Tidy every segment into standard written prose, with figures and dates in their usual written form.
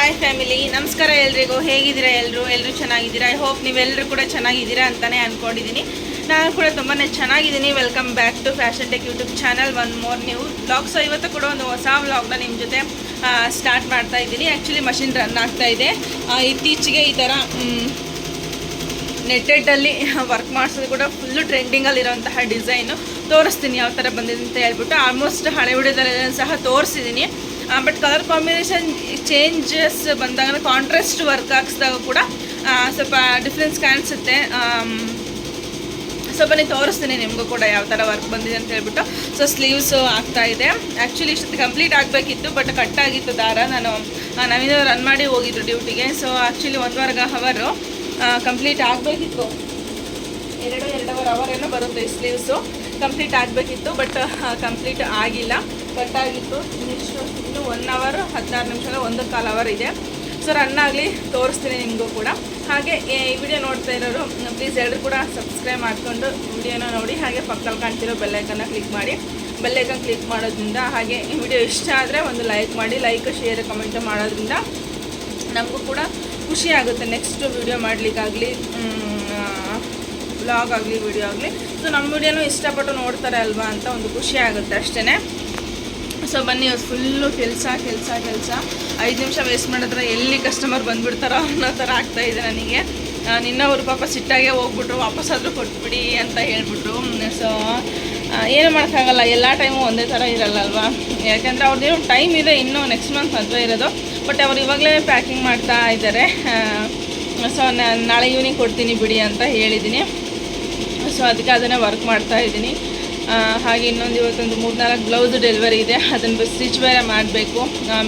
Hi family, ನಮಸ್ಕಾರ ಎಲ್ರಿಗೂ. ಹೇಗಿದ್ದೀರಾ? ಎಲ್ಲರೂ ಚೆನ್ನಾಗಿದ್ದೀರಾ? ಐ ಹೋಪ್ ನೀವೆಲ್ಲರೂ ಕೂಡ ಚೆನ್ನಾಗಿದ್ದೀರಾ ಅಂತಲೇ ಅಂದ್ಕೊಂಡಿದ್ದೀನಿ. ನಾನು ಕೂಡ ತುಂಬಾ ಚೆನ್ನಾಗಿದ್ದೀನಿ. Welcome back to fashion tech YouTube channel. One more new vlog. So ಇವತ್ತು ಕೂಡ ಒಂದು ಹೊಸ ವ್ಲಾಗ್ನ ನಿಮ್ಮ ಜೊತೆ ಸ್ಟಾರ್ಟ್ ಮಾಡ್ತಾ ಇದ್ದೀನಿ. ಆ್ಯಕ್ಚುಲಿ ಮಷಿನ್ ರನ್ ಆಗ್ತಾ ಇದೆ. ಇತ್ತೀಚೆಗೆ ಈ ಥರ ನೆಟ್ಟೆಡ್ಡಲ್ಲಿ ವರ್ಕ್ ಮಾಡಿಸೋದು ಕೂಡ ಫುಲ್ಲು ಟ್ರೆಂಡಿಂಗಲ್ಲಿರೋಂತಹ ಡಿಸೈನು ತೋರಿಸ್ತೀನಿ ಯಾವ ಥರ ಬಂದಿದೆ ಅಂತ ಹೇಳ್ಬಿಟ್ಟು. ಆಲ್ಮೋಸ್ಟ್ ಹಳೆ ವಿಡಿಯೋದಲ್ಲಿ ಸಹ ತೋರಿಸಿದ್ದೀನಿ. ಬಟ್ ಕಲರ್ ಕಾಂಬಿನೇಷನ್ ಚೇಂಜಸ್ ಬಂದಾಗ ಕಾಂಟ್ರಾಸ್ಟ್ ವರ್ಕ್ ಹಾಕಿಸಿದಾಗ ಕೂಡ ಸ್ವಲ್ಪ ಡಿಫ್ರೆನ್ಸ್ ಕಾಣಿಸುತ್ತೆ. ಸ್ವಲ್ಪ ನೀವು ತೋರಿಸ್ತೀನಿ ನಿಮಗೂ ಕೂಡ ಯಾವ ಥರ ವರ್ಕ್ ಬಂದಿದೆ ಅಂತ ಹೇಳ್ಬಿಟ್ಟು. ಸೊ ಸ್ಲೀವ್ಸು ಆಗ್ತಾ ಇದೆ. ಆ್ಯಕ್ಚುಲಿ ಇಷ್ಟೊತ್ತು ಕಂಪ್ಲೀಟ್ ಆಗಬೇಕಿತ್ತು, ಬಟ್ ಕಟ್ಟಾಗಿತ್ತು ದಾರ. ನಾವಿಂದ ರನ್ ಮಾಡಿ ಹೋಗಿದ್ರು ಡ್ಯೂಟಿಗೆ. ಸೊ ಆ್ಯಕ್ಚುಲಿ 1.5 ಅವರು ಕಂಪ್ಲೀಟ್ ಆಗಬೇಕಿತ್ತು. 2.5 ಅವರ್ ಏನೋ ಬರುತ್ತೆ ಈ ಸ್ಲೀವ್ಸು. ಕಂಪ್ಲೀಟ್ ಆಗಬೇಕಿತ್ತು, ಬಟ್ ಕಂಪ್ಲೀಟ್ ಆಗಿಲ್ಲ, ಕಟ್ಟಾಗಿತ್ತು. ಇನ್ನು 1 ಅವರ್ 16 ನಿಮಿಷದ 1.25 ಅವರ್ ಇದೆ. ಸೊ ರನ್ ಆಗಲಿ, ತೋರಿಸ್ತೀನಿ ನಿಮಗೂ ಕೂಡ. ಹಾಗೆ ಈ ವಿಡಿಯೋ ನೋಡ್ತಾ ಇರೋರು ಪ್ಲೀಸ್ ಎಲ್ಲರೂ ಕೂಡ ಸಬ್ಸ್ಕ್ರೈಬ್ ಮಾಡಿಕೊಂಡು ವಿಡಿಯೋನ ನೋಡಿ. ಹಾಗೆ ಪಕ್ಕದಲ್ಲಿ ಕಾಣ್ತಿರೋ ಬೆಲ್ಲೈಕನ್ನ ಕ್ಲಿಕ್ ಮಾಡಿ. ಬೆಲ್ಲೈಕನ್ ಕ್ಲಿಕ್ ಮಾಡೋದ್ರಿಂದ, ಹಾಗೆ ಈ ವಿಡಿಯೋ ಇಷ್ಟ ಆದರೆ ಒಂದು ಲೈಕ್ ಮಾಡಿ. ಲೈಕ್, ಶೇರ್, ಕಮೆಂಟ್ ಮಾಡೋದ್ರಿಂದ ನಮಗೂ ಕೂಡ ಖುಷಿ ಆಗುತ್ತೆ ನೆಕ್ಸ್ಟ್ ವಿಡಿಯೋ ಮಾಡಲಿಕ್ಕಾಗಲಿ, ವ್ಲಾಗ್ ಆಗಲಿ, ವಿಡಿಯೋ ಆಗಲಿ. ಸೊ ನಮ್ಮ ವಿಡಿಯೋನೂ ಇಷ್ಟಪಟ್ಟು ನೋಡ್ತಾರೆ ಅಲ್ವಾ ಅಂತ ಒಂದು ಖುಷಿ ಆಗುತ್ತೆ ಅಷ್ಟೇ. ಸೊ ಬನ್ನಿ, ಫುಲ್ಲು ಕೆಲಸ 5 ನಿಮಿಷ ವೇಸ್ಟ್ ಮಾಡಿದ್ರೆ ಎಲ್ಲಿ ಕಸ್ಟಮರ್ ಬಂದುಬಿಡ್ತಾರೋ ಅನ್ನೋ ಥರ ಆಗ್ತಾಯಿದೆ ನನಗೆ. ನಿನ್ನವರು ಪಾಪ ಸಿಟ್ಟಾಗೆ ಹೋಗ್ಬಿಟ್ರು, ವಾಪಸ್ಸಾದರೂ ಕೊಟ್ಬಿಡಿ ಅಂತ ಹೇಳ್ಬಿಟ್ರು. ಸೊ ಏನು ಮಾಡೋಕ್ಕಾಗಲ್ಲ, ಎಲ್ಲ ಟೈಮು ಒಂದೇ ಥರ ಇರಲ್ಲಲ್ವಾ. ಯಾಕೆಂದರೆ ಅವ್ರದ್ದೇನು ಟೈಮ್ ಇದೆ, ಇನ್ನೂ ನೆಕ್ಸ್ಟ್ ಮಂತ್ ಮದುವೆ ಇರೋದು. ಬಟ್ ಅವ್ರು ಇವಾಗಲೇ ಪ್ಯಾಕಿಂಗ್ ಮಾಡ್ತಾ ಇದ್ದಾರೆ. ಸೊ ನಾಳೆ ಈವ್ನಿಂಗ್ ಕೊಡ್ತೀನಿ ಬಿಡಿ ಅಂತ ಹೇಳಿದ್ದೀನಿ. ಸೊ ಅದಕ್ಕೆ ಅದನ್ನೇ ವರ್ಕ್ ಮಾಡ್ತಾಯಿದ್ದೀನಿ. ಹಾಗೆ ಇನ್ನೊಂದು ಇವತ್ತೊಂದು 3-4 ಬ್ಲೌಸ್ ಡೆಲಿವರಿ ಇದೆ. ಅದನ್ನು ಸ್ಟಿಚ್ ಬೇರೆ ಮಾಡಬೇಕು.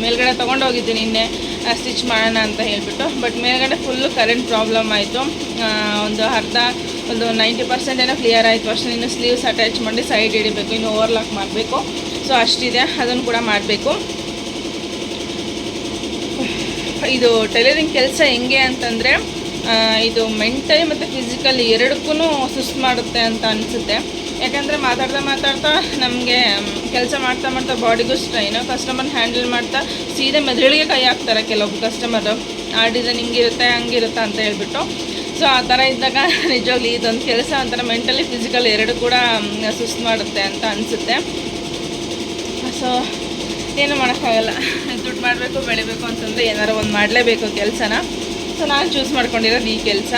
ಮೇಲ್ಗಡೆ ತೊಗೊಂಡೋಗಿದ್ದೀನಿ ನಿನ್ನೆ ಸ್ಟಿಚ್ ಮಾಡೋಣ ಅಂತ ಹೇಳಿಬಿಟ್ಟು. ಬಟ್ ಮೇಲ್ಗಡೆ ಫುಲ್ಲು ಕರೆಂಟ್ ಪ್ರಾಬ್ಲಮ್ ಆಯಿತು. ಒಂದು 90% ಏನೋ ಕ್ಲಿಯರ್ ಆಯಿತು ಅಷ್ಟೇ. ಇನ್ನು ಸ್ಲೀವ್ಸ್ ಅಟ್ಯಾಚ್ ಮಾಡಿ ಸೈಡ್ ಹಿಡಿಬೇಕು, ಇನ್ನು ಓವರ್ಲಾಕ್ ಮಾಡಬೇಕು. ಸೊ ಅಷ್ಟಿದೆ, ಅದನ್ನು ಕೂಡ ಮಾಡಬೇಕು. ಇದು ಟೈಲರಿಂಗ್ ಕೆಲಸ ಹೆಂಗೆ ಅಂತಂದರೆ, ಇದು ಮೆಂಟಲಿ ಮತ್ತು ಫಿಸಿಕಲಿ ಎರಡಕ್ಕೂ ಸುಸ್ತು ಮಾಡುತ್ತೆ ಅಂತ ಅನಿಸುತ್ತೆ. ಯಾಕಂದರೆ ಮಾತಾಡ್ತಾ ನಮಗೆ ಕೆಲಸ ಮಾಡ್ತಾ ಬಾಡಿಗೂ ಸ್ಟ್ರೈನು. ಕಸ್ಟಮರ್ ಹ್ಯಾಂಡಲ್ ಮಾಡ್ತಾ ಸೀದಾ ಮೆದುಳಿಗೆ ಕೈ ಹಾಕ್ತಾರೆ ಕೆಲವೊಬ್ಬರು ಕಸ್ಟಮರು. ಆ ಡಿಸೈನ್ ಹಿಂಗಿರುತ್ತೆ ಹಂಗಿರುತ್ತೆ ಅಂತ ಹೇಳ್ಬಿಟ್ಟು. ಸೊ ಆ ಥರ ಇದ್ದಾಗ ನಿಜವಾಗ್ಲಿ ಇದೊಂದು ಕೆಲಸ ಒಂಥರ ಮೆಂಟಲಿ ಫಿಸಿಕಲ್ ಎರಡು ಕೂಡ ಸುಸ್ತು ಮಾಡುತ್ತೆ ಅಂತ ಅನಿಸುತ್ತೆ. ಸೊ ಏನು ಮಾಡೋಕ್ಕಾಗಲ್ಲ, ದುಡ್ಡು ಮಾಡಬೇಕು, ಬೆಳಿಬೇಕು ಅಂತಂದರೆ ಏನಾರು ಒಂದು ಮಾಡಲೇಬೇಕು ಕೆಲಸನ. ಸೊ ನಾನು ಚೂಸ್ ಮಾಡ್ಕೊಂಡಿರೋದು ಈ ಕೆಲಸ.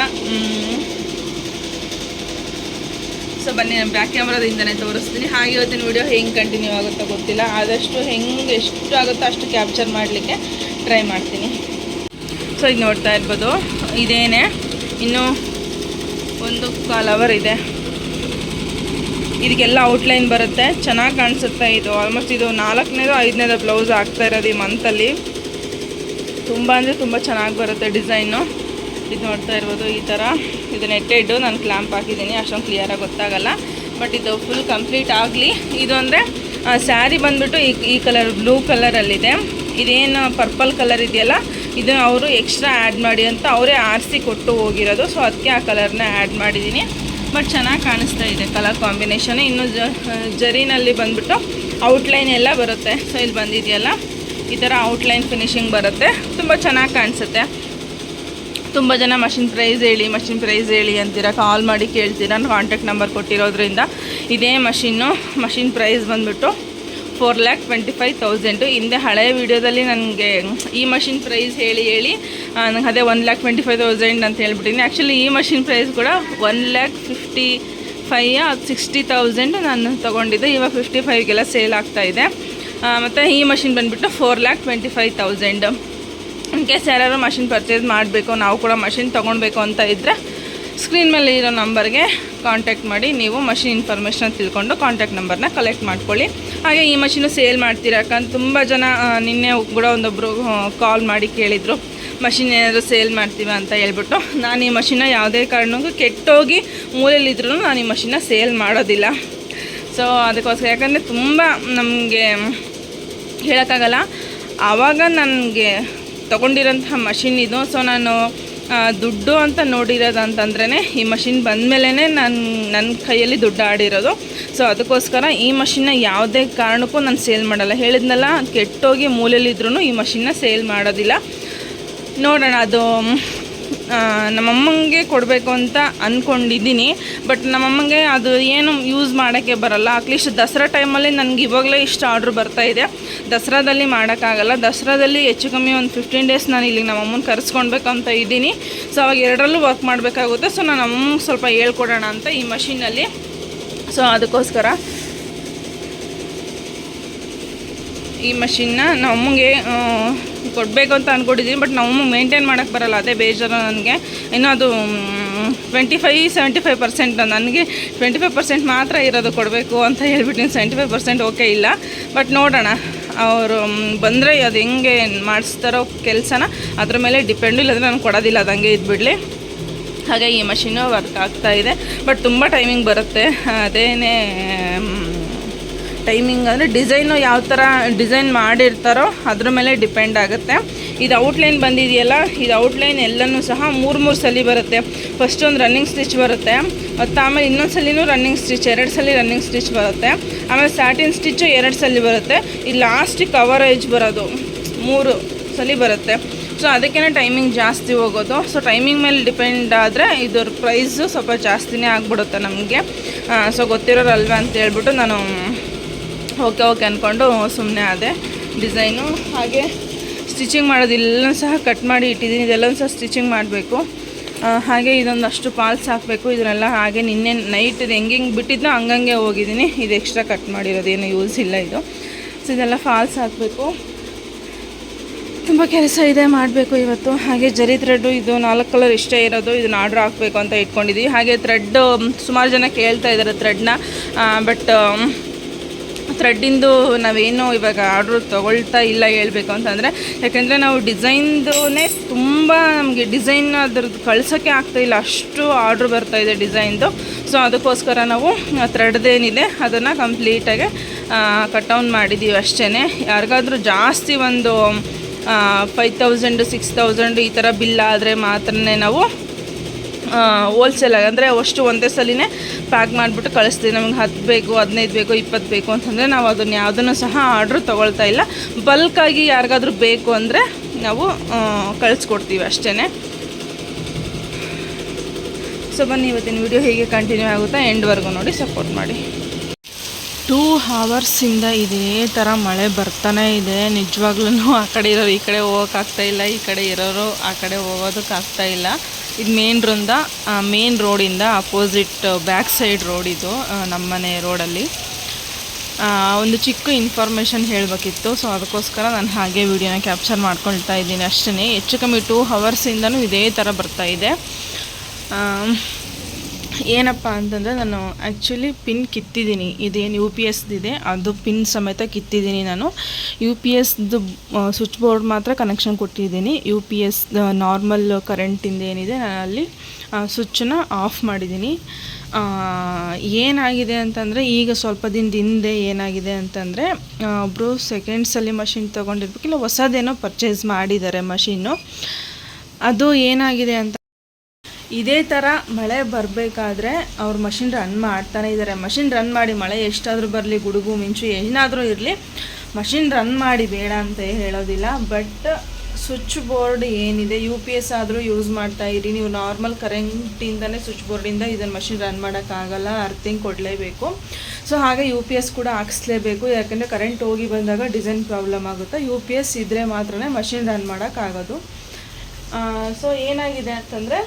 ಸೊ ಬನ್ನಿ, ನಾನು ಬ್ಯಾಕ್ ಕ್ಯಾಮ್ರಾದಿಂದನೇ ತೋರಿಸ್ತೀನಿ. ಹಾಗೆ ಇವತ್ತಿನ ವಿಡಿಯೋ ಹೆಂಗೆ ಕಂಟಿನ್ಯೂ ಆಗುತ್ತೋ ಗೊತ್ತಿಲ್ಲ. ಆದಷ್ಟು ಎಷ್ಟು ಆಗುತ್ತೋ ಅಷ್ಟು ಕ್ಯಾಪ್ಚರ್ ಮಾಡಲಿಕ್ಕೆ ಟ್ರೈ ಮಾಡ್ತೀನಿ. ಸೊ ಇದು ನೋಡ್ತಾ ಇರ್ಬೋದು, ಇದೇನೆ ಇನ್ನೂ 1.25 ಅವರ್ ಇದೆ. ಇದಕ್ಕೆಲ್ಲ ಔಟ್ಲೈನ್ ಬರುತ್ತೆ, ಚೆನ್ನಾಗಿ ಕಾಣಿಸುತ್ತೆ. ಇದು ಆಲ್ಮೋಸ್ಟ್ ಇದು 4ನೇದೋ 5ನೇದೋ ಬ್ಲೌಸ್ ಆಗ್ತಾ ಇರೋದು ಈ ಮಂತಲ್ಲಿ. ತುಂಬ ಅಂದರೆ ತುಂಬ ಚೆನ್ನಾಗಿ ಬರುತ್ತೆ ಡಿಸೈನು. ಇದು ನೋಡ್ತಾ ಇರ್ಬೋದು, ಈ ಥರ ಇದು ನೆಟ್ಟೆಡ್ಡು. ನಾನು ಕ್ಲ್ಯಾಂಪ್ ಹಾಕಿದ್ದೀನಿ, ಅಷ್ಟೊಂದು ಕ್ಲಿಯರಾಗಿ ಗೊತ್ತಾಗಲ್ಲ. ಬಟ್ ಇದು ಫುಲ್ ಕಂಪ್ಲೀಟ್ ಆಗಲಿ. ಇದು ಅಂದರೆ ಸ್ಯಾರಿ ಬಂದುಬಿಟ್ಟು ಈ ಕಲರ್ ಬ್ಲೂ ಕಲರಲ್ಲಿದೆ. ಇದೇನು ಪರ್ಪಲ್ ಕಲರ್ ಇದೆಯಲ್ಲ, ಇದು ಅವರು ಎಕ್ಸ್ಟ್ರಾ ಆ್ಯಡ್ ಮಾಡಿ ಅಂತ ಅವರೇ ಆರಿಸಿ ಕೊಟ್ಟು ಹೋಗಿರೋದು. ಸೊ ಅದಕ್ಕೆ ಆ ಕಲರ್ನ ಆ್ಯಡ್ ಮಾಡಿದ್ದೀನಿ. ಬಟ್ ಚೆನ್ನಾಗಿ ಕಾಣಿಸ್ತಾ ಇದೆ ಕಲರ್ ಕಾಂಬಿನೇಷನ್. ಇನ್ನು ಜರಿನಲ್ಲಿ ಬಂದುಬಿಟ್ಟು ಔಟ್ಲೈನ್ ಎಲ್ಲ ಬರುತ್ತೆ. ಸೊ ಇಲ್ಲಿ ಬಂದಿದೆಯಲ್ಲ, ಈ ಥರ ಔಟ್ಲೈನ್ ಫಿನಿಶಿಂಗ್ ಬರುತ್ತೆ. ತುಂಬ ಚೆನ್ನಾಗಿ ಕಾಣಿಸುತ್ತೆ. ತುಂಬ ಜನ ಮಷಿನ್ ಪ್ರೈಸ್ ಹೇಳಿ ಅಂತೀರ, ಕಾಲ್ ಮಾಡಿ ಕೇಳ್ತೀರ. ನಾನು ಕಾಂಟ್ಯಾಕ್ಟ್ ನಂಬರ್ ಕೊಟ್ಟಿರೋದ್ರಿಂದ ಇದೇ ಮಷಿನ್ ಪ್ರೈಸ್ ಬಂದುಬಿಟ್ಟು 4,25,000. ಹಿಂದೆ ಹಳೆಯ ವೀಡಿಯೋದಲ್ಲಿ ನನಗೆ ಈ ಮಷಿನ್ ಪ್ರೈಸ್ ಹೇಳಿ ನನಗೆ ಅದೇ 1,25,000 ಅಂತ ಹೇಳ್ಬಿಟ್ಟಿನಿ. ಆ್ಯಕ್ಚುಲಿ ಈ ಮಷಿನ್ ಪ್ರೈಸ್ ಕೂಡ 1,55,000-60,000 ನಾನು ತೊಗೊಂಡಿದ್ದೆ. ಇವಾಗ 55ಗೆಲ್ಲ ಸೇಲ್ ಆಗ್ತಾಯಿದೆ. ಮತ್ತು ಈ ಮಷಿನ್ ಬಂದುಬಿಟ್ಟು 4,25,000. ಇನ್ ಕೇಸ್ ಯಾರು ಮಷಿನ್ ಪರ್ಚೇಸ್ ಮಾಡಬೇಕು, ನಾವು ಕೂಡ ಮಷಿನ್ ತೊಗೊಳ್ಬೇಕು ಅಂತ ಇದ್ದರೆ ಸ್ಕ್ರೀನ್ ಮೇಲೆ ಇರೋ ನಂಬರ್ಗೆ ಕಾಂಟ್ಯಾಕ್ಟ್ ಮಾಡಿ. ನೀವು ಮಷಿನ್ ಇನ್ಫಾರ್ಮೇಷನ್ ತಿಳ್ಕೊಂಡು ಕಾಂಟ್ಯಾಕ್ಟ್ ನಂಬರ್ನ ಕಲೆಕ್ಟ್ ಮಾಡ್ಕೊಳ್ಳಿ. ಹಾಗೆ ಈ ಮಷಿನು ಸೇಲ್ ಮಾಡ್ತೀರಾ? ಯಾಕಂದ್ರೆ ತುಂಬ ಜನ ನಿನ್ನೆ ಕೂಡ ಒಂದೊಬ್ಬರು ಕಾಲ್ ಮಾಡಿ ಕೇಳಿದರು, ಮಷಿನ್ ಏನಾದರೂ ಸೇಲ್ ಮಾಡ್ತೀವಿ ಅಂತ ಹೇಳ್ಬಿಟ್ಟು. ನಾನು ಈ ಮಷಿನ್ನ ಯಾವುದೇ ಕಾರಣಕ್ಕೂ ಕೆಟ್ಟೋಗಿ ಮೂಲೆಯಲ್ಲಿದ್ರೂ ನಾನು ಈ ಮಷಿನ್ನ ಸೇಲ್ ಮಾಡೋದಿಲ್ಲ. ಸೊ ಅದಕ್ಕೋಸ್ಕರ, ಯಾಕಂದರೆ ತುಂಬ ನಮಗೆ ಹೇಳೋಕ್ಕಾಗಲ್ಲ. ಆವಾಗ ನನಗೆ ತೊಗೊಂಡಿರೋಂಥ ಮಷಿನ್ ಇದು. ಸೊ ನಾನು ದುಡ್ಡು ಅಂತ ನೋಡಿರೋದು ಅಂತಂದ್ರೇ ಈ ಮಷಿನ್ ಬಂದಮೇಲೆ ನನ್ನ ಕೈಯಲ್ಲಿ ದುಡ್ಡು ಆಡಿರೋದು. ಸೊ ಅದಕ್ಕೋಸ್ಕರ ಈ ಮಷಿನ್ನ ಯಾವುದೇ ಕಾರಣಕ್ಕೂ ನಾನು ಸೇಲ್ ಮಾಡಲ್ಲ. ಹೇಳಿದ್ನಲ್ಲ, ಕೆಟ್ಟೋಗಿ ಮೂಲೆಯಲ್ಲಿದ್ರೂ ಈ ಮಷಿನ್ನ ಸೇಲ್ ಮಾಡೋದಿಲ್ಲ. ನೋಡೋಣ. ಅದು ನಮ್ಮಮ್ಮಂಗೆ ಕೊಡಬೇಕು ಅಂತ ಅಂದ್ಕೊಂಡಿದ್ದೀನಿ. ಬಟ್ ನಮ್ಮಮ್ಮಂಗೆ ಅದು ಏನು ಯೂಸ್ ಮಾಡೋಕ್ಕೆ ಬರಲ್ಲ. ಅಟ್ಲೀಸ್ಟ್ ದಸರಾ ಟೈಮಲ್ಲಿ ನನಗೆ ಇವಾಗಲೇ ಇಷ್ಟು ಆರ್ಡ್ರ್ ಬರ್ತಾಯಿದೆ. ದಸರಾದಲ್ಲಿ ಮಾಡೋಕ್ಕಾಗಲ್ಲ. ದಸರಾದಲ್ಲಿ ಹೆಚ್ಚು ಕಮ್ಮಿ ಒಂದು 15 ಡೇಸ್ ನಾನು ಇಲ್ಲಿಗೆ ನಮ್ಮಮ್ಮನ ಕರೆಸ್ಕೊಳ್ಬೇಕು ಅಂತ ಇದ್ದೀನಿ. ಸೊ ಅವಾಗ ಎರಡರಲ್ಲೂ ವರ್ಕ್ ಮಾಡಬೇಕಾಗುತ್ತೆ. ಸೊ ನಾನು ನಮ್ಮಮ್ಮಗೆ ಸ್ವಲ್ಪ ಹೇಳ್ಕೊಡೋಣ ಅಂತ ಈ ಮಷೀನಲ್ಲಿ. ಸೊ ಅದಕ್ಕೋಸ್ಕರ ಈ ಮಷಿನ್ನ ನಮ್ಮಮ್ಮಗೆ ಕೊಡಬೇಕು ಅಂತ ಅಂದ್ಕೊಂಡಿದ್ದೀನಿ. ಬಟ್ ನಮ್ಮಮ್ಮಗೆ ಮೇಂಟೈನ್ ಮಾಡೋಕ್ಕೆ ಬರಲ್ಲ, ಅದೇ ಬೇಜಾರು ನನಗೆ. ಇನ್ನೂ ಅದು 25-75% ನನಗೆ 25% ಮಾತ್ರ ಇರೋದು ಕೊಡಬೇಕು ಅಂತ ಹೇಳ್ಬಿಟ್ಟು 75% ಓಕೆ ಇಲ್ಲ. ಬಟ್ ನೋಡೋಣ, ಅವರು ಬಂದರೆ ಅದು ಹೆಂಗೆ ಮಾಡಿಸ್ತಾರೋ ಕೆಲಸನ ಅದ್ರ ಮೇಲೆ ಡಿಪೆಂಡು. ಇಲ್ಲಾಂದರೆ ನಾನು ಕೊಡೋದಿಲ್ಲ, ಅದು ಹಂಗೆ ಇದ್ಬಿಡಲಿ. ಹಾಗೆ ಈ ಮಷಿನ್ನು ವರ್ಕ್ ಆಗ್ತಾಯಿದೆ. ಬಟ್ ತುಂಬ ಟೈಮಿಂಗ್ ಬರುತ್ತೆ. ಅದೇನೇ ಟೈಮಿಂಗ್ ಅಂದರೆ ಡಿಸೈನು ಯಾವ ಥರ ಡಿಸೈನ್ ಮಾಡಿರ್ತಾರೋ ಅದ್ರ ಮೇಲೆ ಡಿಪೆಂಡ್ ಆಗುತ್ತೆ. ಇದು ಔಟ್ಲೈನ್ ಬಂದಿದೆಯಲ್ಲ, ಇದು ಔಟ್ಲೈನ್ ಎಲ್ಲನೂ ಸಹ 3 ಸಲ ಬರುತ್ತೆ. ಫಸ್ಟ್ ಒಂದು ರನ್ನಿಂಗ್ ಸ್ಟಿಚ್ ಬರುತ್ತೆ, ಮತ್ತು ಆಮೇಲೆ ಇನ್ನೊಂದು ಸಲಿನೂ ರನ್ನಿಂಗ್ ಸ್ಟಿಚ್, 2 ಸಲ ರನ್ನಿಂಗ್ ಸ್ಟಿಚ್ ಬರುತ್ತೆ. ಆಮೇಲೆ ಸ್ಯಾಟಿನ್ ಸ್ಟಿಚ್ಚು 2 ಸಲ ಬರುತ್ತೆ. ಈ ಲಾಸ್ಟಿಗೆ ಕವರೇಜ್ ಬರೋದು 3 ಸಲ ಬರುತ್ತೆ. ಸೊ ಅದಕ್ಕೇ ಟೈಮಿಂಗ್ ಜಾಸ್ತಿ ಹೋಗೋದು. ಸೊ ಟೈಮಿಂಗ್ ಮೇಲೆ ಡಿಪೆಂಡ್ ಆದರೆ ಇದ್ರ ಪ್ರೈಸು ಸ್ವಲ್ಪ ಜಾಸ್ತಿನೇ ಆಗಿಬಿಡುತ್ತೆ ನಮಗೆ. ಸೊ ಗೊತ್ತಿರೋರಲ್ವ ಅಂತ ಹೇಳ್ಬಿಟ್ಟು ನಾನು ಓಕೆ ಅಂದ್ಕೊಂಡು ಸುಮ್ಮನೆ ಆದೆ. ಡಿಸೈನು ಹಾಗೆ ಸ್ಟಿಚಿಂಗ್ ಮಾಡೋದಿಲ್ಲ ಸಹ ಕಟ್ ಮಾಡಿ ಇಟ್ಟಿದ್ದೀನಿ. ಇದೆಲ್ಲನೂ ಸಹ ಸ್ಟಿಚಿಂಗ್ ಮಾಡಬೇಕು. ಹಾಗೆ ಇದೊಂದಷ್ಟು ಪಾಲ್ಸ್ ಹಾಕಬೇಕು. ಇದನ್ನೆಲ್ಲ ಹಾಗೆ ನಿನ್ನೆ ನೈಟ್ ಇದು ಹೆಂಗೆ ಬಿಟ್ಟಿದ್ದೋ ಹಂಗಂಗೆ ಹೋಗಿದ್ದೀನಿ. ಇದು ಎಕ್ಸ್ಟ್ರಾ ಕಟ್ ಮಾಡಿರೋದು, ಏನು ಯೂಸ್ ಇಲ್ಲ ಇದು. ಸೊ ಇದೆಲ್ಲ ಫಾಲ್ಸ್ ಹಾಕಬೇಕು. ತುಂಬ ಕೆಲಸ ಇದೆ, ಮಾಡಬೇಕು ಇವತ್ತು. ಹಾಗೆ ಜರಿ ಥ್ರೆಡ್ಡು ಇದು 4 ಕಲರ್ ಇಷ್ಟೇ ಇರೋದು, ಇದನ್ನ ಆರ್ಡ್ರ್ ಹಾಕಬೇಕು ಅಂತ ಇಟ್ಕೊಂಡಿದ್ದೀವಿ. ಹಾಗೆ ಥ್ರೆಡ್ಡು ಸುಮಾರು ಜನ ಕೇಳ್ತಾ ಇದ್ದಾರೆ ಥ್ರೆಡ್ನ. ಬಟ್ ಥ್ರೆಡ್ಡಿಂದು ನಾವೇನು ಇವಾಗ ಆರ್ಡ್ರು ತೊಗೊಳ್ತಾ ಇಲ್ಲ ಹೇಳ್ಬೇಕು ಅಂತಂದರೆ. ಯಾಕೆಂದರೆ ನಾವು ಡಿಸೈನ್ದೇ ತುಂಬ ನಮಗೆ ಡಿಸೈನ್ ಅದ್ರದ್ದು ಕಳ್ಸೋಕ್ಕೆ ಆಗ್ತಾಯಿಲ್ಲ, ಅಷ್ಟು ಆರ್ಡ್ರ್ ಬರ್ತಾಯಿದೆ ಡಿಸೈನ್ದು. ಸೊ ಅದಕ್ಕೋಸ್ಕರ ನಾವು ಥ್ರೆಡ್ದೇನಿದೆ ಅದನ್ನು ಕಂಪ್ಲೀಟಾಗಿ ಕಟ್ ಡೌನ್ ಮಾಡಿದ್ದೀವಿ ಅಷ್ಟೇ. ಯಾರಿಗಾದ್ರೂ ಜಾಸ್ತಿ ಒಂದು 5000-6000 ಈ ಥರ ಬಿಲ್ ಆದರೆ ಮಾತ್ರನೇ ನಾವು ಹೋಲ್ಸೇಲಾಗಿ ಅಂದರೆ ಅಷ್ಟು ಒಂದೇ ಸಲಿನೇ ಪ್ಯಾಕ್ ಮಾಡಿಬಿಟ್ಟು ಕಳಿಸ್ತೀವಿ. ನಮಗೆ 10 ಬೇಕು, 15 ಬೇಕು, 20 ಬೇಕು ಅಂತಂದರೆ ನಾವು ಅದನ್ನು ಯಾವುದನ್ನು ಸಹ ಆರ್ಡ್ರು ತೊಗೊಳ್ತಾ ಇಲ್ಲ. ಬಲ್ಕಾಗಿ ಯಾರಿಗಾದ್ರೂ ಬೇಕು ಅಂದರೆ ನಾವು ಕಳಿಸ್ಕೊಡ್ತೀವಿ ಅಷ್ಟೇ. ಸೊ ಬನ್ನಿ, ಇವತ್ತಿನ ವಿಡಿಯೋ ಹೀಗೆ ಕಂಟಿನ್ಯೂ ಆಗುತ್ತಾ, ಎಂಡ್ವರೆಗೂ ನೋಡಿ, ಸಪೋರ್ಟ್ ಮಾಡಿ. 2 ಅವರ್ಸಿಂದ ಇದೇ ಥರ ಮಳೆ ಬರ್ತಾನೆ ಇದೆ. ನಿಜವಾಗ್ಲೂ ಆ ಕಡೆ ಇರೋರು ಈ ಕಡೆ ಹೋಗೋಕ್ಕಾಗ್ತಾಯಿಲ್ಲ, ಈ ಕಡೆ ಇರೋರು ಆ ಕಡೆ ಹೋಗೋದಕ್ಕಾಗ್ತಾಯಿಲ್ಲ. ಇದು ಮೇನ್ ರೋಡಿಂದ ಅಪೋಸಿಟ್ ಬ್ಯಾಕ್ ಸೈಡ್ ರೋಡ್ ಇದು, ನಮ್ಮನೆ ರೋಡಲ್ಲಿ. ಒಂದು ಚಿಕ್ಕ ಇನ್ಫಾರ್ಮೇಷನ್ ಹೇಳಬೇಕಿತ್ತು. ಸೊ ಅದಕ್ಕೋಸ್ಕರ ನಾನು ಹಾಗೆ ವಿಡಿಯೋನ ಕ್ಯಾಪ್ಚರ್ ಮಾಡ್ಕೊಳ್ತಾ ಇದ್ದೀನಿ ಅಷ್ಟೇ. ಹೆಚ್ಚು ಕಮ್ಮಿ 2 ಅವರ್ಸಿಂದನೂ ಇದೇ ಥರ ಬರ್ತಾಯಿದೆ. ಏನಪ್ಪ ಅಂತಂದರೆ ನಾನು ಆ್ಯಕ್ಚುಲಿ ಪಿನ್ ಕಿತ್ತಿದ್ದೀನಿ. ಇದೇನು UPS ಇದೆ ಅದು ಪಿನ್ ಸಮೇತ ಕಿತ್ತಿದ್ದೀನಿ ನಾನು. UPSದು ಸ್ವಿಚ್ ಬೋರ್ಡ್ ಮಾತ್ರ ಕನೆಕ್ಷನ್ ಕೊಟ್ಟಿದ್ದೀನಿ. UPS ನಾರ್ಮಲ್ ಕರೆಂಟಿಂದ ಏನಿದೆ ನಾನು ಅಲ್ಲಿ ಸ್ವಿಚ್ಚನ್ನ ಆಫ್ ಮಾಡಿದ್ದೀನಿ. ಏನಾಗಿದೆ ಅಂತಂದರೆ, ಈಗ ಸ್ವಲ್ಪ ದಿನದ ಹಿಂದೆ ಏನಾಗಿದೆ ಅಂತಂದರೆ, ಒಬ್ಬರು ಸೆಕೆಂಡ್ಸಲ್ಲಿ ಮಷಿನ್ ತೊಗೊಂಡಿರ್ಬೇಕಿಲ್ಲ, ಹೊಸದೇನೋ ಪರ್ಚೇಸ್ ಮಾಡಿದ್ದಾರೆ ಮಷಿನ್ನು. ಅದು ಏನಾಗಿದೆ ಅಂತ, ಇದೇ ಥರ ಮಳೆ ಬರಬೇಕಾದ್ರೆ ಅವ್ರು ಮಷಿನ್ ರನ್ ಮಾಡ್ತಾನೆ ಇದ್ದಾರೆ. ಮಷಿನ್ ರನ್ ಮಾಡಿ ಮಳೆ ಎಷ್ಟಾದರೂ ಬರಲಿ, ಗುಡುಗು ಮಿಂಚು ಏನಾದರೂ ಇರಲಿ, ಮಷಿನ್ ರನ್ ಮಾಡಿ ಬೇಡ ಅಂತ ಹೇಳೋದಿಲ್ಲ. ಬಟ್ ಸ್ವಿಚ್ ಬೋರ್ಡ್ ಏನಿದೆ, UPS ಆದರೂ ಯೂಸ್ ಮಾಡ್ತಾ ಇರಿ. ನೀವು ನಾರ್ಮಲ್ ಕರೆಂಟಿಂದನೇ ಸ್ವಿಚ್ ಬೋರ್ಡಿಂದ ಇದನ್ನು ಮಷಿನ್ ರನ್ ಮಾಡೋಕ್ಕಾಗಲ್ಲ, ಅರ್ಥಿಂಗ್ ಕೊಡಲೇಬೇಕು. ಸೊ ಹಾಗೆ UPS ಕೂಡ ಹಾಕ್ಸ್ಲೇಬೇಕು. ಯಾಕೆಂದರೆ ಕರೆಂಟ್ ಹೋಗಿ ಬಂದಾಗ ಡಿಸೈನ್ ಪ್ರಾಬ್ಲಮ್ ಆಗುತ್ತೆ. UPS ಇದ್ದರೆ ಮಾತ್ರ ಮಷಿನ್ ರನ್ ಮಾಡೋಕ್ಕಾಗೋದು. ಸೊ ಏನಾಗಿದೆ ಅಂತಂದರೆ,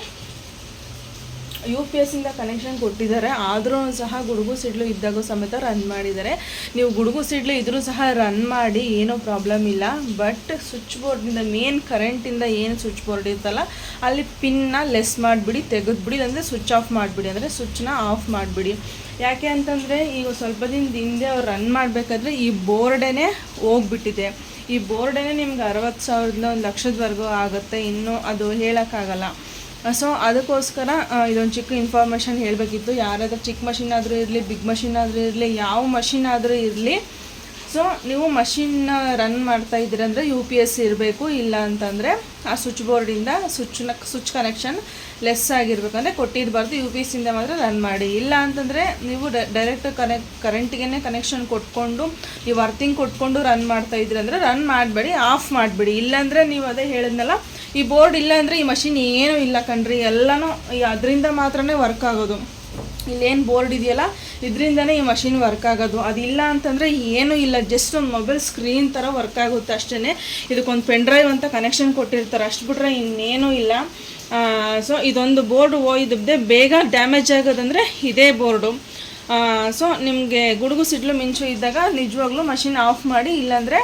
UPSಯಿಂದ ಕನೆಕ್ಷನ್ ಕೊಟ್ಟಿದ್ದಾರೆ, ಆದರೂ ಸಹ ಗುಡುಗು ಸಿಡ್ಲು ಇದ್ದಾಗ ಸಮೇತ ರನ್ ಮಾಡಿದ್ದಾರೆ. ನೀವು ಗುಡುಗು ಸಿಡ್ಲು ಇದ್ರೂ ಸಹ ರನ್ ಮಾಡಿ, ಏನೋ ಪ್ರಾಬ್ಲಮ್ ಇಲ್ಲ. ಬಟ್ ಸ್ವಿಚ್ ಬೋರ್ಡಿಂದ ಮೇನ್ ಕರೆಂಟಿಂದ ಏನು ಸ್ವಿಚ್ ಬೋರ್ಡ್ ಇರ್ತಲ್ಲ, ಅಲ್ಲಿ ಪಿನ್ನ ಲೆಸ್ ಮಾಡಿಬಿಡಿ, ತೆಗೆದುಬಿಡಿ, ಅಂದರೆ ಸ್ವಿಚ್ ಆಫ್ ಮಾಡಿಬಿಡಿ, ಅಂದರೆ ಸ್ವಿಚ್ನ ಆಫ್ ಮಾಡಿಬಿಡಿ. ಯಾಕೆ ಅಂತಂದರೆ, ಈಗ ಸ್ವಲ್ಪ ದಿನದ ಹಿಂದೆ ಅವ್ರು ರನ್ ಮಾಡಬೇಕಾದ್ರೆ ಈ ಬೋರ್ಡೇ ಹೋಗ್ಬಿಟ್ಟಿದೆ. ಈ ಬೋರ್ಡೇ ನಿಮ್ಗೆ 60,000 1 ಲಕ್ಷದವರೆಗೂ ಆಗುತ್ತೆ. ಇನ್ನೂ ಅದು ಹೇಳೋಕ್ಕಾಗಲ್ಲ. ಸೊ ಅದಕ್ಕೋಸ್ಕರ ಇದೊಂದು ಚಿಕ್ಕ ಇನ್ಫಾರ್ಮೇಷನ್ ಹೇಳಬೇಕಿತ್ತು. ಯಾರಾದರೂ ಚಿಕ್ಕ ಮಷಿನ್ ಆದರೂ ಇರಲಿ, ಬಿಗ್ ಮಷಿನ್ ಆದರೂ ಇರಲಿ, ಯಾವ ಮಷಿನ್ ಆದರೂ ಇರಲಿ, ಸೊ ನೀವು ಮಷಿನ್ ರನ್ ಮಾಡ್ತಾ ಇದ್ದೀರಂದರೆ UPS ಇರಬೇಕು. ಇಲ್ಲ ಅಂತಂದರೆ ಆ ಸ್ವಿಚ್ ಬೋರ್ಡಿಂದ ಸ್ವಿಚ್ ಕನೆಕ್ಷನ್ ಲೆಸ್ ಆಗಿರ್ಬೇಕಂದ್ರೆ ಕೊಟ್ಟಿರಬಾರ್ದು. UPSಯಿಂದ ಮಾತ್ರ ರನ್ ಮಾಡಿ. ಇಲ್ಲ ಅಂತಂದರೆ ನೀವು ಡೈರೆಕ್ಟ್ ಕರೆಂಟಿಗೆ ಕನೆಕ್ಷನ್ ಕೊಟ್ಕೊಂಡು ನೀವು ಅರ್ಥಿಂಗ್ ಕೊಟ್ಕೊಂಡು ರನ್ ಮಾಡ್ತಾ ಇದ್ದೀರಂದರೆ ರನ್ ಮಾಡಬೇಡಿ, ಆಫ್ ಮಾಡಿಬಿಡಿ. ಇಲ್ಲಾಂದರೆ ನೀವು ಅದೇ ಹೇಳಿದ್ನಲ್ಲ, ಈ ಬೋರ್ಡ್ ಇಲ್ಲ ಅಂದರೆ ಈ ಮಷಿನ್ ಏನೂ ಇಲ್ಲ ಕಣ್ರಿ, ಎಲ್ಲನೂ ಅದರಿಂದ ಮಾತ್ರನೇ ವರ್ಕ್ ಆಗೋದು. ಇಲ್ಲೇನು ಬೋರ್ಡ್ ಇದೆಯಲ್ಲ ಇದರಿಂದನೇ ಈ ಮಷಿನ್ ವರ್ಕ್ ಆಗೋದು. ಅದಿಲ್ಲ ಅಂತಂದರೆ ಏನೂ ಇಲ್ಲ, ಜಸ್ಟ್ ಒಂದು ಮೊಬೈಲ್ ಸ್ಕ್ರೀನ್ ಥರ ವರ್ಕ್ ಆಗುತ್ತೆ ಅಷ್ಟೇ. ಇದಕ್ಕೊಂದು ಪೆನ್ ಡ್ರೈವ್ ಅಂತ ಕನೆಕ್ಷನ್ ಕೊಟ್ಟಿರ್ತಾರೆ, ಅಷ್ಟು ಬಿಟ್ಟರೆ ಇನ್ನೇನೂ ಇಲ್ಲ. ಸೊ ಇದೊಂದು ಬೋರ್ಡು ಹೋಯ್ದೆ ಬೇಗ ಡ್ಯಾಮೇಜ್ ಆಗೋದಂದರೆ ಇದೇ ಬೋರ್ಡು. ಸೊ ನಿಮಗೆ ಗುಡುಗು ಸಿಡ್ಲು ಮಿಂಚು ಇದ್ದಾಗ ನಿಜವಾಗ್ಲೂ ಮಷಿನ್ ಆಫ್ ಮಾಡಿ, ಇಲ್ಲಾಂದರೆ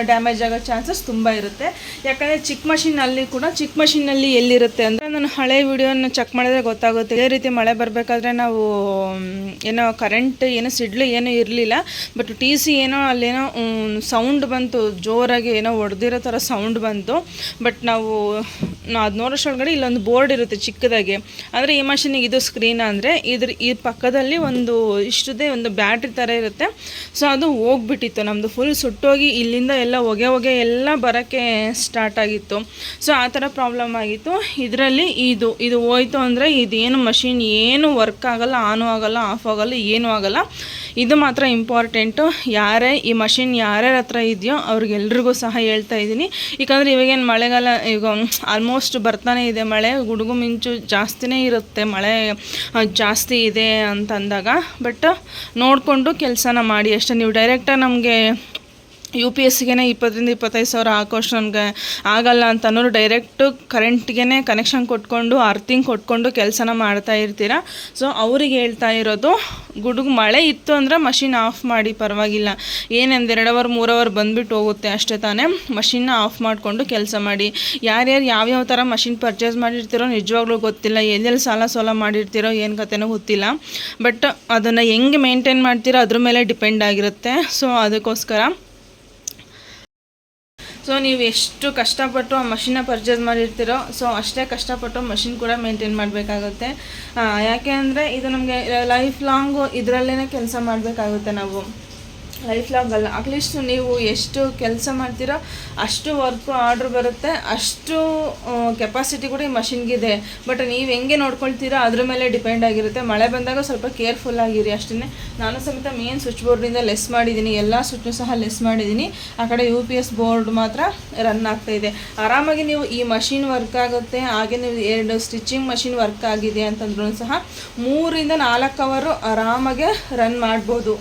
ಡ್ಯಾಮೇಜ್ ಆಗೋ ಚಾನ್ಸಸ್ ತುಂಬ ಇರುತ್ತೆ. ಯಾಕಂದರೆ ಚಿಕ್ಕ ಮಷಿನಲ್ಲಿ ಎಲ್ಲಿರುತ್ತೆ ಅಂದರೆ, ನಾನು ಹಳೆ ವಿಡಿಯೋನ ಚೆಕ್ ಮಾಡಿದ್ರೆ ಗೊತ್ತಾಗುತ್ತೆ. ಇದೇ ರೀತಿ ಮಳೆ ಬರಬೇಕಾದ್ರೆ ನಾವು ಏನೋ ಕರೆಂಟ್ ಏನೋ ಸಿಡ್ಲು ಏನೂ ಇರಲಿಲ್ಲ, ಬಟ್ ಟಿ ಸಿ ಏನೋ ಅಲ್ಲೇನೋ ಸೌಂಡ್ ಬಂತು, ಜೋರಾಗಿ ಏನೋ ಹೊಡೆದಿರೋ ಥರ ಸೌಂಡ್ ಬಂತು. ಬಟ್ ನಾವು ಅದು ನೋಡೋಷ್ಟೊಳಗಡೆ ಇಲ್ಲೊಂದು ಬೋರ್ಡ್ ಇರುತ್ತೆ ಚಿಕ್ಕದಾಗಿ. ಅಂದರೆ ಈ ಮಷಿನಿಗೆ ಇದು ಸ್ಕ್ರೀನ್ ಅಂದರೆ ಈ ಪಕ್ಕದಲ್ಲಿ ಇಷ್ಟದೇ ಒಂದು ಬ್ಯಾಟ್ರಿ ಥರ ಇರುತ್ತೆ. ಸೊ ಅದು ಹೋಗ್ಬಿಟ್ಟಿತ್ತು ನಮ್ಮದು, ಫುಲ್ ಸುಟ್ಟೋಗಿ ಇಲ್ಲಿಂದ ಎಲ್ಲ ಹೊಗೆ ಎಲ್ಲ ಬರೋಕ್ಕೆ ಸ್ಟಾರ್ಟ್ ಆಗಿತ್ತು. ಸೊ ಆ ಥರ ಪ್ರಾಬ್ಲಮ್ ಆಗಿತ್ತು. ಇದರಲ್ಲಿ ಇದು ಹೋಯ್ತು ಅಂದರೆ ಇದೇನು ಮಷಿನ್ ಏನು ವರ್ಕ್ ಆಗಲ್ಲ, ಆನು ಆಗಲ್ಲ, ಆಫ್ ಆಗಲ್ಲ, ಏನೂ ಆಗಲ್ಲ. ಇದು ಮಾತ್ರ ಇಂಪಾರ್ಟೆಂಟು. ಈ ಮಷಿನ್ ಯಾರ್ಯಾರ ಹತ್ರ ಇದೆಯೋ ಅವ್ರಿಗೆಲ್ರಿಗೂ ಸಹ ಹೇಳ್ತಾ ಇದ್ದೀನಿ. ಯಾಕಂದರೆ ಇವಾಗೇನು ಮಳೆಗಾಲ, ಈಗ ಆಲ್ಮೋಸ್ಟ್ ಬರ್ತಾನೆ ಇದೆ ಮಳೆ, ಗುಡುಗು ಮಿಂಚು ಜಾಸ್ತಿನೇ ಇರುತ್ತೆ, ಮಳೆ ಜಾಸ್ತಿ ಇದೆ ಅಂತಂದಾಗ. ಬಟ್ ನೋಡಿಕೊಂಡು ಕೆಲಸನ ಮಾಡಿ ಅಷ್ಟೇ. ನೀವು ಡೈರೆಕ್ಟಾಗಿ ನಮಗೆ UPSಗೆ 20,000-25,000 ಹಾಕೋಷ್ಟು ನನಗೆ ಆಗಲ್ಲ ಅಂತ ಅನ್ನೋರು ಡೈರೆಕ್ಟು ಕರೆಂಟ್ಗೆ ಕನೆಕ್ಷನ್ ಕೊಟ್ಕೊಂಡು ಅರ್ಥಿಂಗ್ ಕೊಟ್ಕೊಂಡು ಕೆಲಸನ ಮಾಡ್ತಾ ಇರ್ತೀರ. ಸೊ ಅವ್ರಿಗೆ ಹೇಳ್ತಾ ಇರೋದು, ಗುಡುಗು ಮಳೆ ಇತ್ತು ಅಂದರೆ ಮಷಿನ್ ಆಫ್ ಮಾಡಿ, ಪರವಾಗಿಲ್ಲ, ಏನೆಂದು 2 ಅವರ್ 3 ಅವರ್ ಬಂದುಬಿಟ್ಟು ಹೋಗುತ್ತೆ ಅಷ್ಟೇ ತಾನೇ. ಮಷಿನ್ನ ಆಫ್ ಮಾಡಿಕೊಂಡು ಕೆಲಸ ಮಾಡಿ. ಯಾರ್ಯಾರು ಯಾವ್ಯಾವ ಥರ ಮಷಿನ್ ಪರ್ಚೇಸ್ ಮಾಡಿರ್ತೀರೋ ನಿಜವಾಗ್ಲೂ ಗೊತ್ತಿಲ್ಲ, ಎಲ್ಲೆಲ್ಲಿ ಸಾಲ ಮಾಡಿರ್ತೀರೋ ಏನು ಕತೆನೋ ಗೊತ್ತಿಲ್ಲ. ಬಟ್ ಅದನ್ನು ಹೆಂಗೆ ಮೇಂಟೈನ್ ಮಾಡ್ತೀರೋ ಅದ್ರ ಮೇಲೆ ಡಿಪೆಂಡ್ ಆಗಿರುತ್ತೆ. ಸೊ ಅದಕ್ಕೋಸ್ಕರ ನೀವು ಎಷ್ಟು ಕಷ್ಟಪಟ್ಟು ಆ ಮಷಿನ್ನ ಪರ್ಚೇಸ್ ಮಾಡಿರ್ತೀರೋ ಸೊ ಅಷ್ಟೇ ಕಷ್ಟಪಟ್ಟು ಮಷಿನ್ ಕೂಡ ಮೇಂಟೈನ್ ಮಾಡಬೇಕಾಗುತ್ತೆ. ಯಾಕೆ ಅಂದರೆ ಇದು ನಮಗೆ ಲೈಫ್ ಲಾಂಗು ಇದರಲ್ಲೇ ಕೆಲಸ ಮಾಡಬೇಕಾಗುತ್ತೆ. ನಾವು ಲೈಫ್ ಲಾಂಗ್ ಅಲ್ಲ, ಅಟ್ಲೀಸ್ಟ್ ನೀವು ಎಷ್ಟು ಕೆಲಸ ಮಾಡ್ತೀರೋ ಅಷ್ಟು ವರ್ಕು ಆರ್ಡ್ರ್ ಬರುತ್ತೆ, ಅಷ್ಟು ಕೆಪಾಸಿಟಿ ಕೂಡ ಈ ಮಷಿನ್ಗಿದೆ. ಬಟ್ ನೀವು ಹೆಂಗೆ ನೋಡ್ಕೊಳ್ತೀರೋ ಅದ್ರ ಮೇಲೆ ಡಿಪೆಂಡ್ ಆಗಿರುತ್ತೆ. ಮಳೆ ಬಂದಾಗ ಸ್ವಲ್ಪ ಕೇರ್ಫುಲ್ ಆಗಿರಿ ಅಷ್ಟೇ. ನಾನು ಸಮೇತ ಮೇನ್ ಸ್ವಿಚ್ ಬೋರ್ಡಿಂದ ಲೆಸ್ ಮಾಡಿದ್ದೀನಿ, ಎಲ್ಲ ಸ್ವಿಚ್ಚು ಸಹ ಲೆಸ್ ಮಾಡಿದ್ದೀನಿ. ಆ ಕಡೆ UPS ಬೋರ್ಡ್ ಮಾತ್ರ ರನ್ ಆಗ್ತಾಯಿದೆ. ಆರಾಮಾಗಿ ನೀವು ಈ ಮಷಿನ್ ವರ್ಕ್ ಆಗುತ್ತೆ. ಹಾಗೆ ನೀವು 2 ಸ್ಟಿಚಿಂಗ್ ಮಷಿನ್ ವರ್ಕ್ ಆಗಿದೆ ಅಂತಂದ್ರೂ ಸಹ 3-4 ಅವರು ಆರಾಮಾಗೆ ರನ್ ಮಾಡ್ಬೋದು.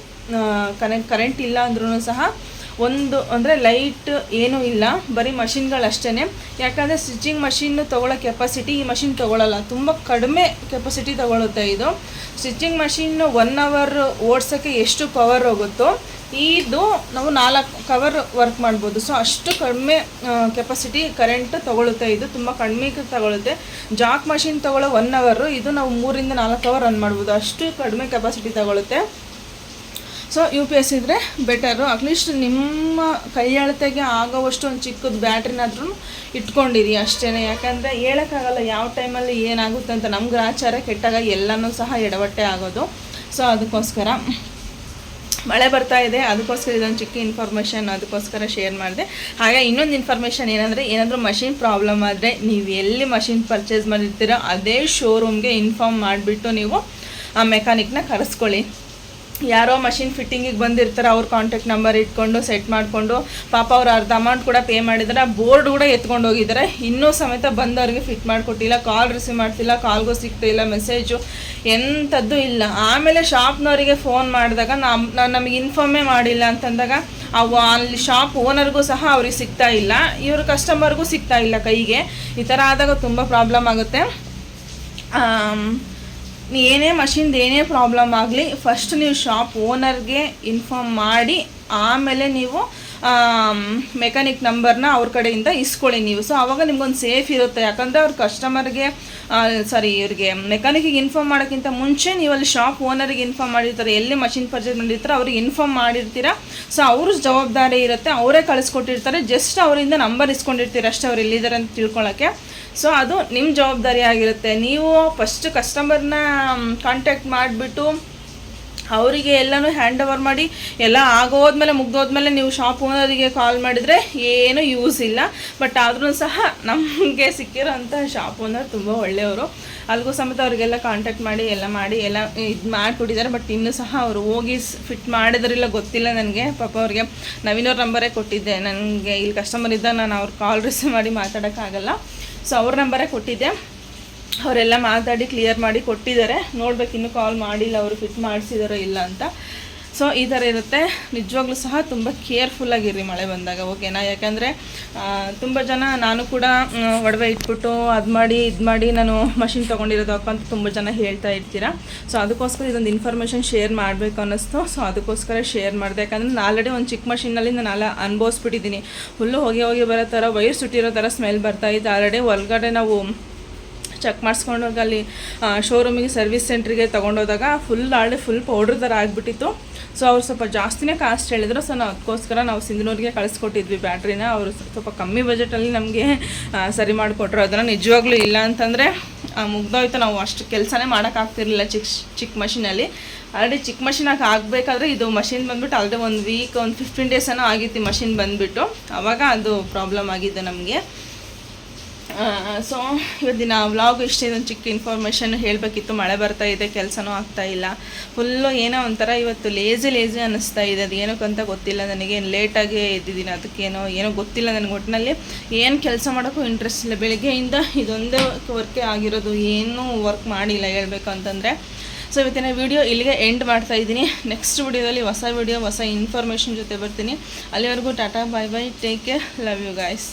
ಕರೆಂಟ್ ಇಲ್ಲ ಅಂದ್ರೂ ಸಹ ಅಂದರೆ ಲೈಟ್ ಏನೂ ಇಲ್ಲ, ಬರೀ ಮಷಿನ್ಗಳಷ್ಟೇ. ಯಾಕಂದರೆ ಸ್ಟಿಚಿಂಗ್ ಮಷಿನ್ನು ತೊಗೊಳ್ಳೋ ಕೆಪಾಸಿಟಿ ಈ ಮಷಿನ್ ತೊಗೊಳ್ಳಲ್ಲ, ತುಂಬ ಕಡಿಮೆ ಕೆಪಾಸಿಟಿ ತೊಗೊಳುತ್ತೆ ಇದು. ಸ್ಟಿಚಿಂಗ್ ಮಷಿನ್ನು 1 ಅವರ್ ಓಡಿಸೋಕ್ಕೆ ಎಷ್ಟು ಪವರ್ ಹೋಗುತ್ತೋ ಇದು ನಾವು 4 ಅವರ್ ವರ್ಕ್ ಮಾಡ್ಬೋದು. ಸೊ ಅಷ್ಟು ಕಡಿಮೆ ಕೆಪಾಸಿಟಿ ಕರೆಂಟ್ ತೊಗೊಳುತ್ತೆ, ಇದು ತುಂಬ ಕಡಿಮೆ ತೊಗೊಳುತ್ತೆ. ಜಾಕ್ ಮಷಿನ್ ತೊಗೊಳ್ಳೋ 1 ಅವರು ಇದು ನಾವು 3-4 ಅವರ್ ರನ್ ಮಾಡ್ಬೋದು, ಅಷ್ಟು ಕಡಿಮೆ ಕೆಪಾಸಿಟಿ ತೊಗೊಳುತ್ತೆ. ಸೊ UPS ಇದ್ದರೆ ಬೆಟರು. ಅಟ್ಲೀಸ್ಟ್ ನಿಮ್ಮ ಕೈ ಅಳತೆಗೆ ಆಗೋವಷ್ಟು ಒಂದು ಚಿಕ್ಕದು ಬ್ಯಾಟ್ರಿನಾದ್ರೂ ಇಟ್ಕೊಂಡಿರಿ ಅಷ್ಟೇ. ಯಾಕಂದರೆ ಹೇಳೋಕ್ಕಾಗಲ್ಲ ಯಾವ ಟೈಮಲ್ಲಿ ಏನಾಗುತ್ತೆ ಅಂತ. ನಮ್ಮ ಗ್ರಾಚಾರ ಕೆಟ್ಟಾಗ ಎಲ್ಲನೂ ಸಹ ಎಡವಟ್ಟೆ ಆಗೋದು. ಸೊ ಅದಕ್ಕೋಸ್ಕರ ಮಳೆ ಬರ್ತಾ ಇದೆ, ಅದಕ್ಕೋಸ್ಕರ ಇದೊಂದು ಚಿಕ್ಕ ಇನ್ಫಾರ್ಮೇಷನ್ ಅದಕ್ಕೋಸ್ಕರ ಶೇರ್ ಮಾಡಿದೆ. ಹಾಗೆ ಇನ್ನೊಂದು ಇನ್ಫಾರ್ಮೇಷನ್ ಏನಂದರೆ, ಏನಾದರೂ ಮಷಿನ್ ಪ್ರಾಬ್ಲಮ್ ಆದರೆ ನೀವು ಎಲ್ಲಿ ಮಷಿನ್ ಪರ್ಚೇಸ್ ಮಾಡಿರ್ತೀರೋ ಅದೇ ಶೋರೂಮ್ಗೆ ಇನ್ಫಾರ್ಮ್ ಮಾಡಿಬಿಟ್ಟು ನೀವು ಆ ಮೆಕ್ಯಾನಿಕ್ನ ಕರೆಸ್ಕೊಳ್ಳಿ. ಯಾರೋ ಮಷಿನ್ ಫಿಟ್ಟಿಂಗಿಗೆ ಬಂದಿರ್ತಾರೆ, ಅವ್ರ ಕಾಂಟ್ಯಾಕ್ಟ್ ನಂಬರ್ ಇಟ್ಕೊಂಡು ಸೆಟ್ ಮಾಡಿಕೊಂಡು ಪಾಪ ಅವ್ರು ಅರ್ಧ ಅಮೌಂಟ್ ಕೂಡ ಪೇ ಮಾಡಿದ್ದಾರೆ, ಬೋರ್ಡ್ ಕೂಡ ಎತ್ಕೊಂಡು ಹೋಗಿದ್ದಾರೆ, ಇನ್ನೂ ಸಮೇತ ಬಂದವ್ರಿಗೆ ಫಿಟ್ ಮಾಡಿಕೊಟ್ಟಿಲ್ಲ, ಕಾಲ್ ರಿಸೀವ್ ಮಾಡ್ತಿಲ್ಲ, ಕಾಲ್ಗೂ ಸಿಗ್ತಿಲ್ಲ, ಮೆಸೇಜು ಎಂಥದ್ದು ಇಲ್ಲ. ಆಮೇಲೆ ಶಾಪ್ನವರಿಗೆ ಫೋನ್ ಮಾಡಿದಾಗ ನಮಗೆ ಇನ್ಫಾರ್ಮೇ ಮಾಡಿಲ್ಲ ಅಂತಂದಾಗ ಅಲ್ಲಿ ಶಾಪ್ ಓನರ್ಗೂ ಸಹ ಅವ್ರಿಗೆ ಸಿಗ್ತಾ ಇಲ್ಲ, ಇವ್ರ ಕಸ್ಟಮರ್ಗೂ ಸಿಗ್ತಾ ಇಲ್ಲ ಕೈಗೆ. ಈ ಥರ ಆದಾಗ ತುಂಬ ಪ್ರಾಬ್ಲಮ್ ಆಗುತ್ತೆ. ಏನೇ ಮಷಿನ್ದು ಏನೇ ಪ್ರಾಬ್ಲಮ್ ಆಗಲಿ ಫಸ್ಟ್ ನೀವು ಶಾಪ್ ಓನರ್ಗೆ ಇನ್ಫಾರ್ಮ್ ಮಾಡಿ ಆಮೇಲೆ ನೀವು ಮೆಕ್ಯಾನಿಕ್ ನಂಬರ್ನ ಅವ್ರ ಕಡೆಯಿಂದ ಇಸ್ಕೊಳ್ಳಿ ನೀವು. ಸೊ ಆವಾಗ ನಿಮ್ಗೊಂದು ಸೇಫ್ ಇರುತ್ತೆ. ಯಾಕಂದರೆ ಅವ್ರ ಕಸ್ಟಮರ್ಗೆ ಇವ್ರಿಗೆ ಮೆಕ್ಯಾನಿಕಿಗೆ ಇನ್ಫಾರ್ಮ್ ಮಾಡೋಕ್ಕಿಂತ ಮುಂಚೆ ನೀವು ಅಲ್ಲಿ ಶಾಪ್ ಓನರಿಗೆ ಇನ್ಫಾರ್ಮ್ ಮಾಡಿರ್ತಾರೆ, ಎಲ್ಲಿ ಮಷಿನ್ ಪರ್ಚೇಸ್ ಮಾಡಿರ್ತಾರೆ ಅವ್ರಿಗೆ ಇನ್ಫಾರ್ಮ್ ಮಾಡಿರ್ತೀರ. ಸೊ ಅವ್ರ ಜವಾಬ್ದಾರಿ ಇರುತ್ತೆ, ಅವರೇ ಕಳಿಸ್ಕೊಟ್ಟಿರ್ತಾರೆ, ಜಸ್ಟ್ ಅವರಿಂದ ನಂಬರ್ ಇಸ್ಕೊಂಡಿರ್ತೀರ ಅಷ್ಟೇ ಅವ್ರು ಎಲ್ಲಿದ್ದಾರೆ ಅಂತ ತಿಳ್ಕೊಳ್ಳೋಕ್ಕೆ. ಸೊ ಅದು ನಿಮ್ಮ ಜವಾಬ್ದಾರಿ ಆಗಿರುತ್ತೆ. ನೀವು ಫಸ್ಟ್ ಕಸ್ಟಮರ್ನ ಕಾಂಟ್ಯಾಕ್ಟ್ ಮಾಡಿಬಿಟ್ಟು ಅವರಿಗೆ ಎಲ್ಲನೂ ಹ್ಯಾಂಡ್ ಓವರ್ ಮಾಡಿ ಎಲ್ಲ ಆಗೋದ್ಮೇಲೆ ಮುಗ್ದೋದ್ಮೇಲೆ ನೀವು ಶಾಪ್ ಓನರಿಗೆ ಕಾಲ್ ಮಾಡಿದರೆ ಏನೂ ಯೂಸ್ ಇಲ್ಲ. ಬಟ್ ಆದ್ರೂ ಸಹ ನಮಗೆ ಸಿಕ್ಕಿರೋಂಥ ಶಾಪ್ ಓನರ್ ತುಂಬ ಒಳ್ಳೆಯವರು. ಅಲ್ಲಿಗೂ ಸಮೇತ ಅವ್ರಿಗೆಲ್ಲ ಕಾಂಟ್ಯಾಕ್ಟ್ ಮಾಡಿ ಎಲ್ಲ ಇದು ಮಾಡಿಕೊಟ್ಟಿದ್ದಾರೆ. ಬಟ್ ಇನ್ನೂ ಸಹ ಅವರು ಹೋಗಿ ಫಿಟ್ ಮಾಡಿದ್ರಿಲ್ಲ ಗೊತ್ತಿಲ್ಲ ನನಗೆ. ಪಾಪ ಅವ್ರಿಗೆ ನವೀನವ್ರ ನಂಬರೇ ಕೊಟ್ಟಿದ್ದೆ. ನನಗೆ ಇಲ್ಲಿ ಕಸ್ಟಮರ್ ಇದ್ದಾಗ ನಾನು ಅವ್ರ ಕಾಲ್ ರಿಸೀವ್ ಮಾಡಿ ಮಾತಾಡೋಕ್ಕಾಗಲ್ಲ. ಸೊ ಅವ್ರ ನಂಬರೇ ಕೊಟ್ಟಿದ್ದೆ. ಅವರೆಲ್ಲ ಮಾತಾಡಿ ಕ್ಲಿಯರ್ ಮಾಡಿ ಕೊಟ್ಟಿದ್ದಾರೆ. ನೋಡ್ಬೇಕು, ಇನ್ನೂ ಕಾಲ್ ಮಾಡಿಲ್ಲ ಅವರು ಫಿಟ್ ಮಾಡಿಸಿದಾರೋ ಇಲ್ಲ ಅಂತ. ಸೊ ಈ ಥರ ಇರುತ್ತೆ. ನಿಜವಾಗ್ಲೂ ಸಹ ತುಂಬ ಕೇರ್ಫುಲ್ಲಾಗಿರ್ರಿ ಮಳೆ ಬಂದಾಗ, ಓಕೆನಾ? ಯಾಕಂದರೆ ತುಂಬ ಜನ ನಾನು ಕೂಡ ಒಡವೆ ಇಟ್ಬಿಟ್ಟು ಅದು ಮಾಡಿ ಇದು ಮಾಡಿ ನಾನು ಮಷಿನ್ ತೊಗೊಂಡಿರೋದು ಅಂತ ತುಂಬ ಜನ ಹೇಳ್ತಾ ಇರ್ತೀರಾ. ಸೊ ಅದಕ್ಕೋಸ್ಕರ ಇದೊಂದು ಇನ್ಫಾರ್ಮೇಷನ್ ಶೇರ್ ಮಾಡಬೇಕು ಅನ್ನಿಸ್ತು. ಸೊ ಅದಕ್ಕೋಸ್ಕರ ಶೇರ್ ಮಾಡಿದೆ. ಯಾಕಂದರೆ ನಾನು ಆಲ್ರೆಡಿ ಒಂದು ಚಿಕ್ಕ ಮಷಿನಲ್ಲಿ ನಾನು ಅನುಭವಿಸ್ಬಿಟ್ಟಿದ್ದೀನಿ. ಫುಲ್ಲು ಹೋಗಿ ಬರೋ ಥರ ವೈರ್ ಸುಟ್ಟಿರೋ ಥರ ಸ್ಮೆಲ್ ಬರ್ತಾಯಿತ್ತು. ಆಲ್ರೆಡಿ ಒಳಗಡೆ ನಾವು ಚೆಕ್ ಮಾಡಿಸ್ಕೊಂಡೋಗ ಅಲ್ಲಿ ಶೋರೂಮಿಗೆ ಸರ್ವಿಸ್ ಸೆಂಟ್ರಿಗೆ ತೊಗೊಂಡೋದಾಗ ಫುಲ್ ಪೌಡ್ರ್ ಥರ ಆಗಿಬಿಟ್ಟಿತ್ತು. ಸೊ ಅವ್ರು ಸ್ವಲ್ಪ ಜಾಸ್ತಿನೇ ಕಾಸ್ಟ್ ಹೇಳಿದ್ರು. ಸೊ ನಾವು ಅದಕ್ಕೋಸ್ಕರ ನಾವು ಸಿಂಧನೂರಿಗೆ ಕಳಿಸ್ಕೊಟ್ಟಿದ್ವಿ ಬ್ಯಾಟ್ರಿನ. ಅವರು ಸ್ವಲ್ಪ ಕಮ್ಮಿ ಬಜೆಟಲ್ಲಿ ನಮಗೆ ಸರಿ ಮಾಡಿಕೊಟ್ರು. ಅದನ್ನು ನಿಜವಾಗ್ಲೂ ಇಲ್ಲ ಅಂತಂದರೆ ಮುಗ್ದೋಯ್ತು. ನಾವು ಅಷ್ಟು ಕೆಲಸನೇ ಮಾಡೋಕ್ಕಾಗ್ತಿರ್ಲಿಲ್ಲ ಚಿಕ್ಕ ಮಷಿನಲ್ಲಿ. ಆಲ್ರೆಡಿ ಚಿಕ್ಕ ಮಷಿನಾಗಿ ಆಗಬೇಕಾದ್ರೆ ಇದು ಮಷಿನ್ ಬಂದುಬಿಟ್ಟು ಆಲ್ರೆಡಿ ಒಂದು ವೀಕ್ ಒಂದು 15 days ಏನೋ ಆಗಿತ್ತು ಮಷಿನ್ ಬಂದುಬಿಟ್ಟು. ಆವಾಗ ಅದು ಪ್ರಾಬ್ಲಮ್ ಆಗಿದ್ದು ನಮಗೆ. ಸೊ ಇವತ್ತಿನ ವ್ಲಾಗ್ ಇಷ್ಟೇ. ಒಂದು ಚಿಕ್ಕ ಇನ್ಫಾರ್ಮೇಷನ್ ಹೇಳಬೇಕಿತ್ತು. ಮಳೆ ಬರ್ತಾ ಇದೆ, ಕೆಲಸನೂ ಆಗ್ತಾಯಿಲ್ಲ. ಫುಲ್ಲು ಏನೋ ಒಂಥರ ಇವತ್ತು ಲೇಜಿ ಅನ್ನಿಸ್ತಾ ಇದೆ. ಅದು ಏನಕ್ಕಂತ ಗೊತ್ತಿಲ್ಲ ನನಗೆ. ಲೇಟಾಗಿ ಎದ್ದಿದ್ದೀನಿ, ಅದಕ್ಕೇನೋ ಗೊತ್ತಿಲ್ಲ ನನಗೆ. ಒಟ್ಟಿನಲ್ಲಿ ಏನು ಕೆಲಸ ಮಾಡೋಕ್ಕೂ ಇಂಟ್ರೆಸ್ಟ್ ಇಲ್ಲ. ಬೆಳಗ್ಗೆಯಿಂದ ಇದೊಂದೇ ವರ್ಕೇ ಆಗಿರೋದು, ಏನೂ ವರ್ಕ್ ಮಾಡಿಲ್ಲ ಹೇಳಬೇಕು ಅಂತಂದರೆ. ಸೊ ಇವತ್ತಿನ ವಿಡಿಯೋ ಇಲ್ಲಿಗೆ ಎಂಡ್ ಮಾಡ್ತಾಯಿದ್ದೀನಿ. ನೆಕ್ಸ್ಟ್ ವಿಡಿಯೋದಲ್ಲಿ ಹೊಸ ಇನ್ಫಾರ್ಮೇಷನ್ ಜೊತೆ ಬರ್ತೀನಿ. ಅಲ್ಲಿವರೆಗೂ tata, bye bye, take care, love you guys.